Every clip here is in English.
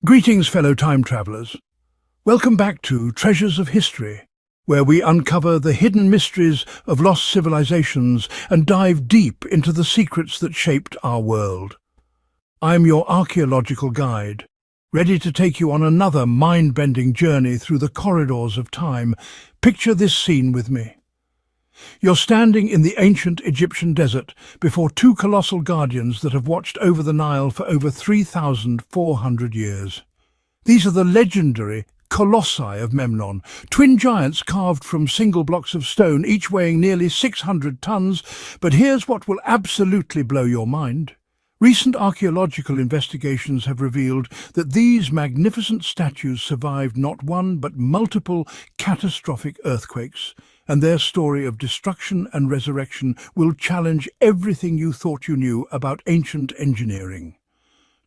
Greetings, fellow time travelers. Welcome back to Treasures of History, where we uncover the hidden mysteries of lost civilizations and dive deep into the secrets that shaped our world. I'm your archaeological guide, ready to take you on another mind-bending journey through the corridors of time. Picture this scene with me. You're standing in the ancient Egyptian desert before two colossal guardians that have watched over the Nile for over 3,400 years. These are the legendary Colossi of Memnon, twin giants carved from single blocks of stone, each weighing nearly 600 tons. But here's what will absolutely blow your mind. Recent archaeological investigations have revealed that these magnificent statues survived not one but multiple catastrophic earthquakes, and their story of destruction and resurrection will challenge everything you thought you knew about ancient engineering.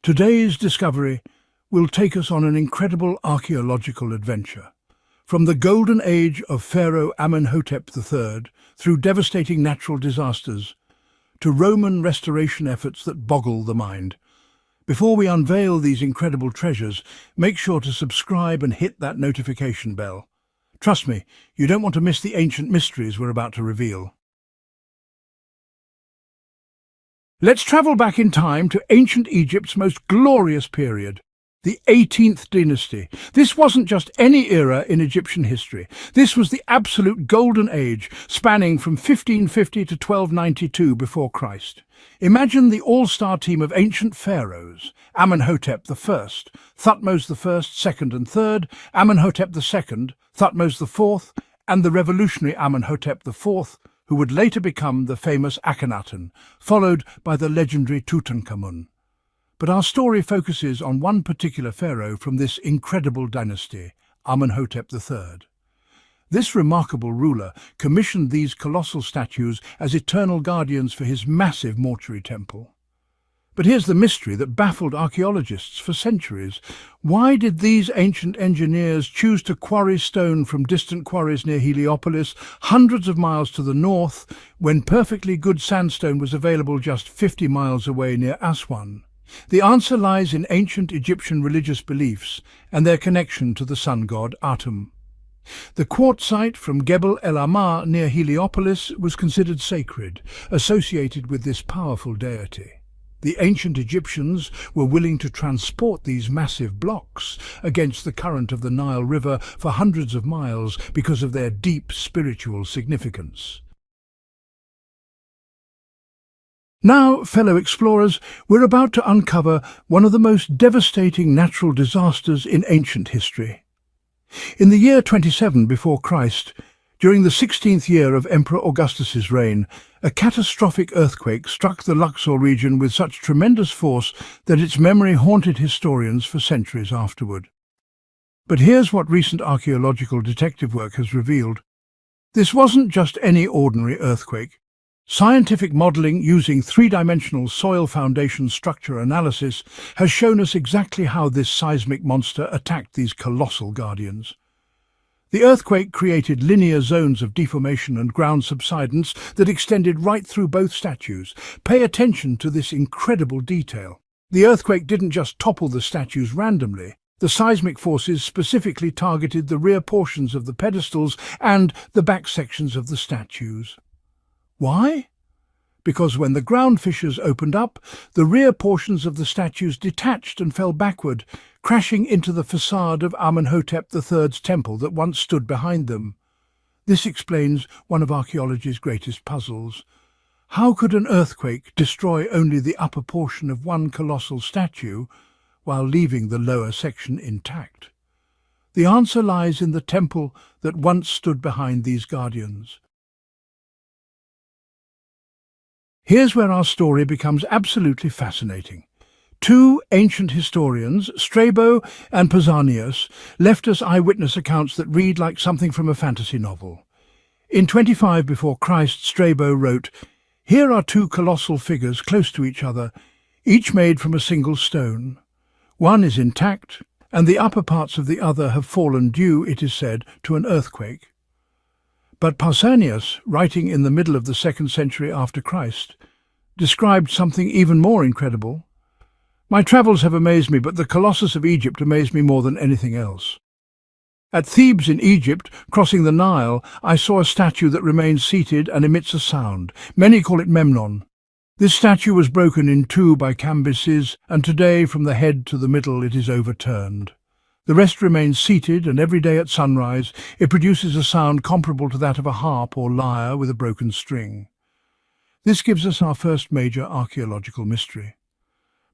Today's discovery will take us on an incredible archaeological adventure. From the golden age of Pharaoh Amenhotep III, through devastating natural disasters, to Roman restoration efforts that boggle the mind. Before we unveil these incredible treasures, make sure to subscribe and hit that notification bell. Trust me, you don't want to miss the ancient mysteries we're about to reveal. Let's travel back in time to ancient Egypt's most glorious period, the 18th dynasty. This wasn't just any era in Egyptian history. This was the absolute golden age, spanning from 1550 to 1292 before Christ. Imagine the all-star team of ancient pharaohs: Amenhotep I, Thutmose I, II and III, Amenhotep II, Thutmose IV, and the revolutionary Amenhotep IV, who would later become the famous Akhenaten, followed by the legendary Tutankhamun. But our story focuses on one particular pharaoh from this incredible dynasty, Amenhotep III. This remarkable ruler commissioned these colossal statues as eternal guardians for his massive mortuary temple. But here's the mystery that baffled archaeologists for centuries. Why did these ancient engineers choose to quarry stone from distant quarries near Heliopolis, hundreds of miles to the north, when perfectly good sandstone was available just 50 miles away near Aswan? The answer lies in ancient Egyptian religious beliefs and their connection to the sun god Atum. The quartzite from Gebel El Ahmar near Heliopolis was considered sacred, associated with this powerful deity. The ancient Egyptians were willing to transport these massive blocks against the current of the Nile River for hundreds of miles because of their deep spiritual significance. Now, fellow explorers, we're about to uncover one of the most devastating natural disasters in ancient history. In the year 27 before Christ, during the 16th year of Emperor Augustus's reign, a catastrophic earthquake struck the Luxor region with such tremendous force that its memory haunted historians for centuries afterward. But here's what recent archaeological detective work has revealed. This wasn't just any ordinary earthquake. Scientific modelling using three-dimensional soil foundation structure analysis has shown us exactly how this seismic monster attacked these colossal guardians. The earthquake created linear zones of deformation and ground subsidence that extended right through both statues. Pay attention to this incredible detail. The earthquake didn't just topple the statues randomly. The seismic forces specifically targeted the rear portions of the pedestals and the back sections of the statues. Why? Because when the ground fissures opened up, the rear portions of the statues detached and fell backward, crashing into the facade of Amenhotep III's temple that once stood behind them. This explains one of archaeology's greatest puzzles. How could an earthquake destroy only the upper portion of one colossal statue while leaving the lower section intact? The answer lies in the temple that once stood behind these guardians. Here's where our story becomes absolutely fascinating. Two ancient historians, Strabo and Pausanias, left us eyewitness accounts that read like something from a fantasy novel. In 25 before Christ, Strabo wrote, "Here are two colossal figures close to each other, each made from a single stone. One is intact, and the upper parts of the other have fallen due, it is said, to an earthquake." But Pausanias, writing in the middle of the 2nd century after Christ, described something even more incredible. My travels have amazed me, but the Colossus of Egypt amazed me more than anything else. At Thebes in Egypt, crossing the Nile, I saw a statue that remains seated and emits a sound. Many call it Memnon. This statue was broken in two by Cambyses, and today from the head to the middle it is overturned. The rest remains seated, and every day at sunrise it produces a sound comparable to that of a harp or lyre with a broken string. This gives us our first major archaeological mystery.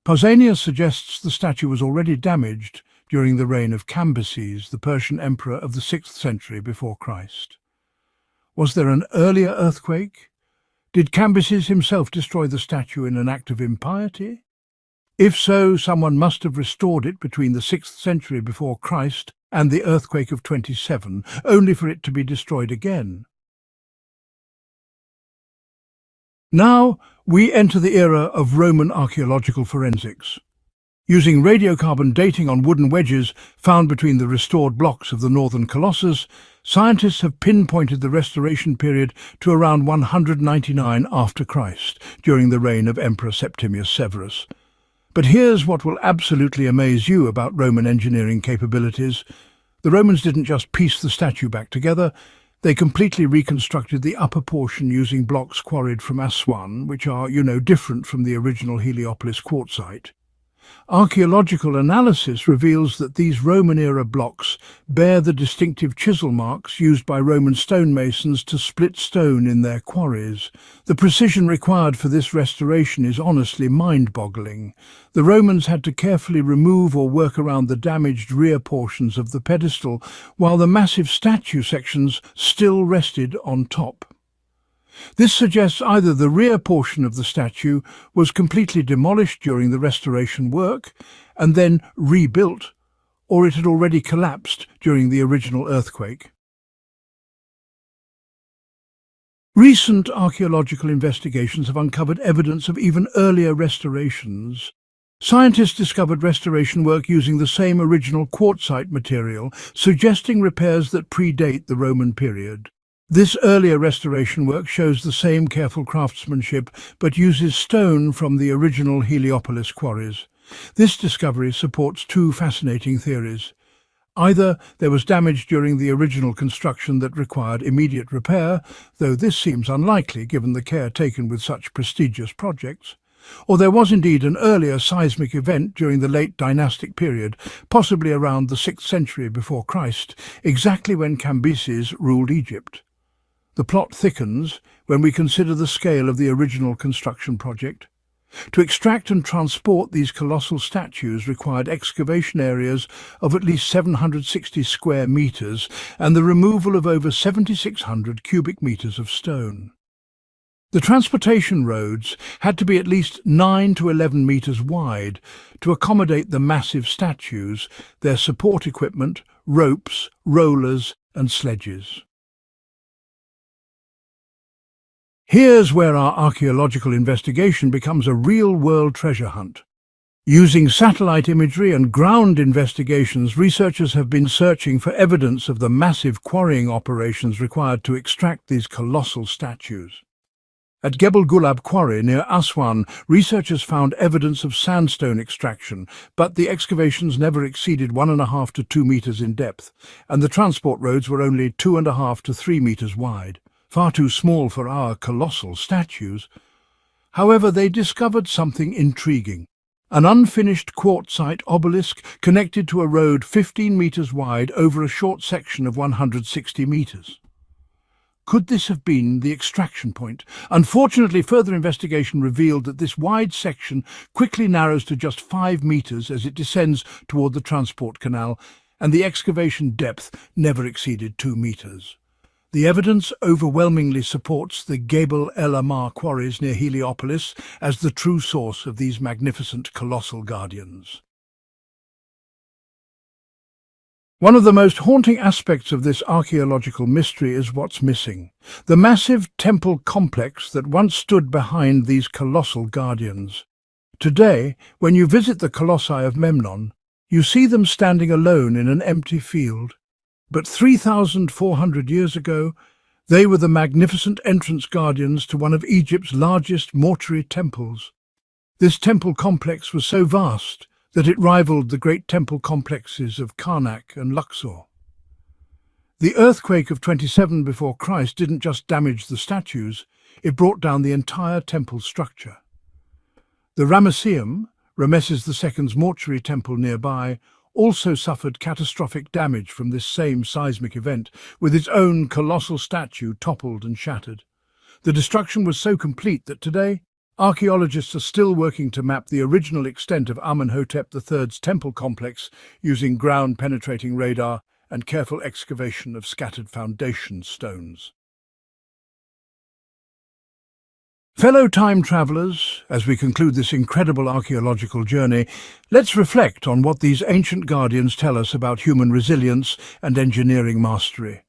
Pausanias suggests the statue was already damaged during the reign of Cambyses, the Persian emperor of the 6th century before Christ. Was there an earlier earthquake? Did Cambyses himself destroy the statue in an act of impiety? If so, someone must have restored it between the 6th century before Christ and the earthquake of 27, only for it to be destroyed again. Now we enter the era of Roman archaeological forensics. Using radiocarbon dating on wooden wedges found between the restored blocks of the northern Colossus, scientists have pinpointed the restoration period to around 199 after Christ, during the reign of Emperor Septimius Severus. But here's what will absolutely amaze you about Roman engineering capabilities. The Romans didn't just piece the statue back together, they completely reconstructed the upper portion using blocks quarried from Aswan, which are, different from the original Heliopolis quartzite. Archaeological analysis reveals that these Roman-era blocks bear the distinctive chisel marks used by Roman stonemasons to split stone in their quarries. The precision required for this restoration is honestly mind-boggling. The Romans had to carefully remove or work around the damaged rear portions of the pedestal, while the massive statue sections still rested on top. This suggests either the rear portion of the statue was completely demolished during the restoration work and then rebuilt, or it had already collapsed during the original earthquake. Recent archaeological investigations have uncovered evidence of even earlier restorations. Scientists discovered restoration work using the same original quartzite material, suggesting repairs that predate the Roman period. This earlier restoration work shows the same careful craftsmanship, but uses stone from the original Heliopolis quarries. This discovery supports two fascinating theories. Either there was damage during the original construction that required immediate repair, though this seems unlikely given the care taken with such prestigious projects, or there was indeed an earlier seismic event during the late dynastic period, possibly around the 6th century before Christ, exactly when Cambyses ruled Egypt. The plot thickens when we consider the scale of the original construction project. To extract and transport these colossal statues required excavation areas of at least 760 square meters and the removal of over 7,600 cubic meters of stone. The transportation roads had to be at least 9 to 11 meters wide to accommodate the massive statues, their support equipment, ropes, rollers and sledges. Here's where our archaeological investigation becomes a real-world treasure hunt. Using satellite imagery and ground investigations, researchers have been searching for evidence of the massive quarrying operations required to extract these colossal statues. At Gebel Gulab Quarry near Aswan, researchers found evidence of sandstone extraction, but the excavations never exceeded 1.5 to 2 meters in depth, and the transport roads were only 2.5 to 3 meters wide. Far too small for our colossal statues. However, they discovered something intriguing. An unfinished quartzite obelisk connected to a road 15 meters wide over a short section of 160 meters. Could this have been the extraction point? Unfortunately, further investigation revealed that this wide section quickly narrows to just 5 meters as it descends toward the transport canal, and the excavation depth never exceeded 2 meters. The evidence overwhelmingly supports the Gebel El Ahmar quarries near Heliopolis as the true source of these magnificent colossal guardians. One of the most haunting aspects of this archaeological mystery is what's missing: the massive temple complex that once stood behind these colossal guardians. Today, when you visit the Colossi of Memnon, you see them standing alone in an empty field. But 3,400 years ago, they were the magnificent entrance guardians to one of Egypt's largest mortuary temples. This temple complex was so vast that it rivaled the great temple complexes of Karnak and Luxor. The earthquake of 27 before Christ didn't just damage the statues, it brought down the entire temple structure. The Ramesseum, Rameses II's mortuary temple nearby, also suffered catastrophic damage from this same seismic event, with its own colossal statue toppled and shattered. The destruction was so complete that today, archaeologists are still working to map the original extent of Amenhotep III's temple complex using ground-penetrating radar and careful excavation of scattered foundation stones. Fellow time travellers, as we conclude this incredible archaeological journey, let's reflect on what these ancient guardians tell us about human resilience and engineering mastery.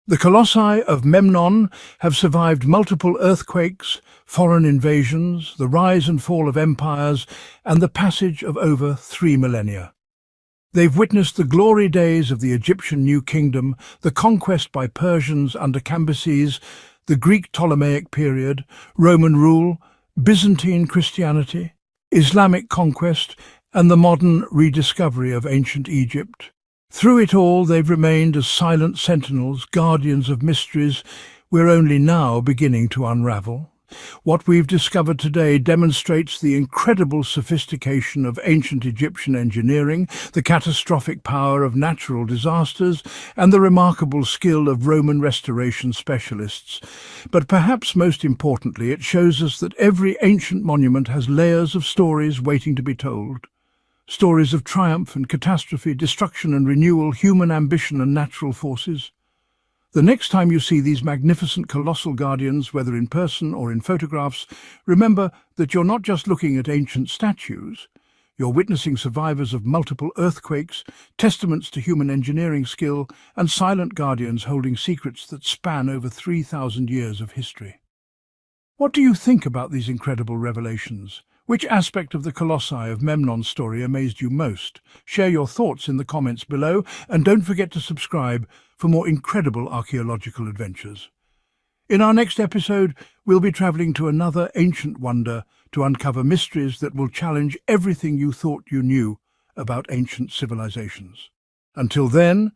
The Colossi of Memnon have survived multiple earthquakes, foreign invasions, the rise and fall of empires, and the passage of over 3 millennia. They've witnessed the glory days of the Egyptian New Kingdom, the conquest by Persians under Cambyses, the Greek Ptolemaic period, Roman rule, Byzantine Christianity, Islamic conquest, and the modern rediscovery of ancient Egypt. Through it all, they've remained as silent sentinels, guardians of mysteries we're only now beginning to unravel. What we've discovered today demonstrates the incredible sophistication of ancient Egyptian engineering, the catastrophic power of natural disasters, and the remarkable skill of Roman restoration specialists. But perhaps most importantly, it shows us that every ancient monument has layers of stories waiting to be told. Stories of triumph and catastrophe, destruction and renewal, human ambition and natural forces. The next time you see these magnificent colossal guardians, whether in person or in photographs, remember that you're not just looking at ancient statues. You're witnessing survivors of multiple earthquakes, testaments to human engineering skill, and silent guardians holding secrets that span over 3,000 years of history. What do you think about these incredible revelations? Which aspect of the Colossi of Memnon's story amazed you most? Share your thoughts in the comments below, and don't forget to subscribe for more incredible archaeological adventures. In our next episode, we'll be travelling to another ancient wonder to uncover mysteries that will challenge everything you thought you knew about ancient civilizations. Until then,